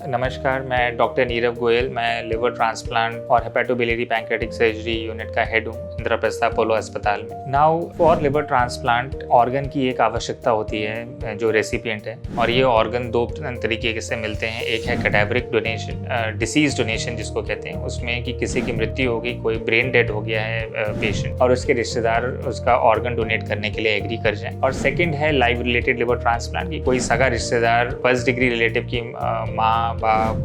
नमस्कार, मैं डॉक्टर नीरव गोयल। मैं लिवर ट्रांसप्लांट और हेपेटोबिलियरी पैंक्रियाटिक सर्जरी यूनिट का हेड हूँ इंद्रप्रस्थ अपोलो अस्पताल में। Now for liver transplant organ की एक आवश्यकता होती है जो रेसिपिएंट है, और ये ऑर्गन दो तरीके से मिलते हैं। एक है कैडावरिक डोनेशन, डिसीज डोनेशन जिसको कहते हैं, उसमें कि किसी की मृत्यु होगी, कोई ब्रेन डेड हो गया है पेशेंट और उसके रिश्तेदार उसका ऑर्गन डोनेट करने के लिए एग्री कर जाएं। और सेकेंड है लाइफ रिलेटेड लिवर ट्रांसप्लांट की कोई सगा रिश्तेदार, फर्स्ट डिग्री रिलेटिव की माँ, बाप,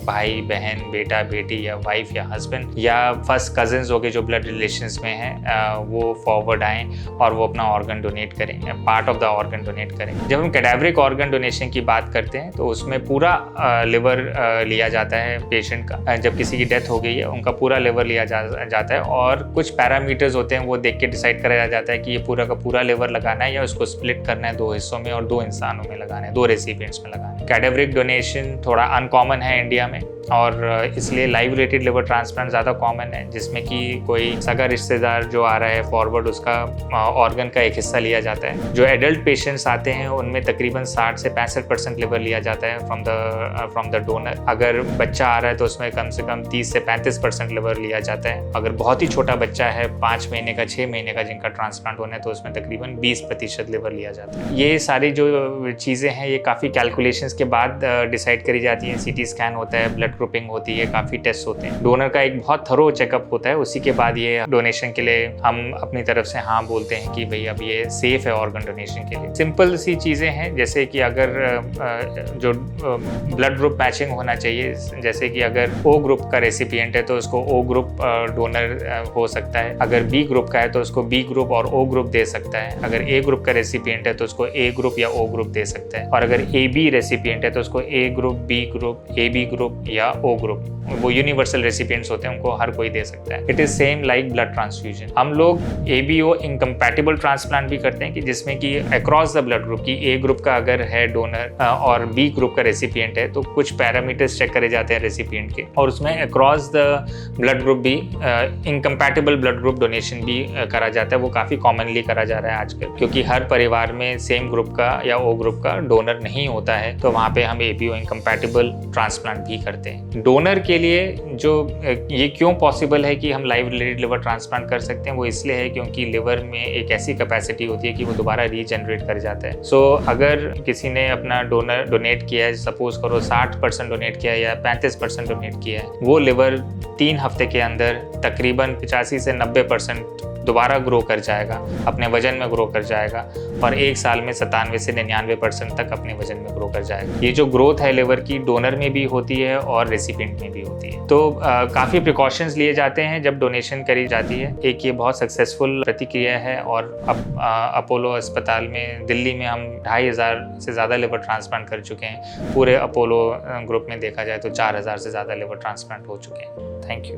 भाई, बहन, बेटा, बेटी या वाइफ या हस्बैंड या फर्स्ट कजिन्स हो गए जो ब्लड रिलेशंस में हैं, वो फॉरवर्ड आएँ और वो अपना ऑर्गन डोनेट करें, part of the organ donate करें। जब हम कैडावरिक ऑर्गन डोनेशन की बात करते हैं तो उसमें पूरा लिवर लिया जाता है पेशेंट का। जब किसी की डेथ हो गई है उनका पूरा लिवर लिया जाता है और कुछ पैरामीटर्स होते हैं, वो देख के डिसाइड करा जाता है कि ये पूरा का पूरा लिवर लगाना है या उसको स्प्लिट करना है 2 हिस्सों में और 2 इंसानों में लगाना है, 2 रेसिपिएंट्स में लगाना है। कैडावरिक डोनेशन थोड़ा अनकॉमन है इंडिया में और इसलिए लाइव रिलेटेड लिवर ट्रांसप्लांट ज़्यादा कॉमन है, जिसमें कि कोई सगा रिश्तेदार जो आ रहा है फॉरवर्ड, उसका ऑर्गन का एक हिस्सा लिया जाता है। जो एडल्ट पेशेंट्स आते हैं उनमें तकरीबन 60 से 65% लिवर लिया जाता है फ्रॉम द डोनर। अगर बच्चा आ रहा है तो उसमें कम से कम 30 से 35% लिवर लिया जाता है। अगर बहुत ही छोटा बच्चा है, 5 महीने का, 6 महीने का, जिनका ट्रांसप्लांट होना है, तो उसमें तकरीबन 20% लिवर लिया जाता है। ये सारी जो चीज़ें हैं ये काफ़ी कैलकुलेशंस के बाद डिसाइड करी जाती हैं। CT स्कैन होता है, ब्लड ग्रुपिंग होती है, काफ़ी टेस्ट होते हैं, डोनर का एक बहुत थरो चेकअप होता है। उसी के बाद ये डोनेशन के लिए हम अपनी तरफ से हाँ बोलते हैं कि भाई अब ये सेफ है ऑर्गन डोनेशन के लिए। सिंपल सी चीज़ें हैं, जैसे कि अगर जो ब्लड ग्रुप मैचिंग होना चाहिए, जैसे कि अगर O ग्रुप का रेसिपिएंट है तो उसको O ग्रुप डोनर हो सकता है। अगर B ग्रुप का है तो उसको B ग्रुप और O ग्रुप दे सकता है। अगर A ग्रुप का रेसिपिएंट है तो उसको A ग्रुप या O ग्रुप दे सकता है। और अगर AB रेसिपिएंट है तो उसको A group, B group, AB group या O ग्रुप, वो यूनिवर्सल रेसिपिएंट्स होते हैं, उनको हर कोई दे सकता है। It is same like blood transfusion. हम लोग ABO इनकम्पैटिबल ट्रांसप्लांट भी करते हैं कि जिसमें कि अक्रॉस द ब्लड ग्रुप की A ग्रुप का अगर है डोनर और B ग्रुप का रेसिपिएंट है तो कुछ पैरामीटर्स चेक करे जाते हैं रेसिपिएंट के, और उसमें अक्रॉस द ब्लड ग्रुप भी इनकम्पैटिबल ब्लड ग्रुप डोनेशन भी करा जाता है। वो काफ़ी कॉमनली करा जा रहा है आजकल, क्योंकि हर परिवार में सेम ग्रुप का या O ग्रुप का डोनर नहीं होता है, तो वहाँ पे हम ABO इनकम्पैटिबल ट्रांसप्लांट भी करते हैं। डोनर के लिए जो ये क्यों पॉसिबल है कि हम लाइव रिलेटेड लिवर ट्रांसप्लांट कर सकते हैं, वो इसलिए है क्योंकि लिवर में एक ऐसी कैपेसिटी होती है कि वो दोबारा रीजनरेट कर जाता है। सो अगर किसी ने अपना डोनेट किया है, सपोज करो 60% डोनेट किया है या 35% डोनेट किया है, वो लिवर 3 हफ्ते के अंदर तकरीबन 85 से 90% दोबारा ग्रो कर जाएगा, अपने वजन में ग्रो कर जाएगा, और 1 साल में 97 से 99% तक अपने वजन में ग्रो कर जाएगा। ये जो ग्रोथ है लिवर की, डोनर में भी होती है और रेसिपिएंट में भी होती है। तो काफ़ी प्रिकॉशंस लिए जाते हैं जब डोनेशन करी जाती है। एक ये बहुत सक्सेसफुल प्रतिक्रिया है, और अब अपोलो अस्पताल में दिल्ली में हम 2500 से ज़्यादा लिवर ट्रांसप्लांट कर चुके हैं। पूरे अपोलो ग्रुप में देखा जाए तो 4000 से ज़्यादा लिवर ट्रांसप्लांट हो चुके हैं। Thank you.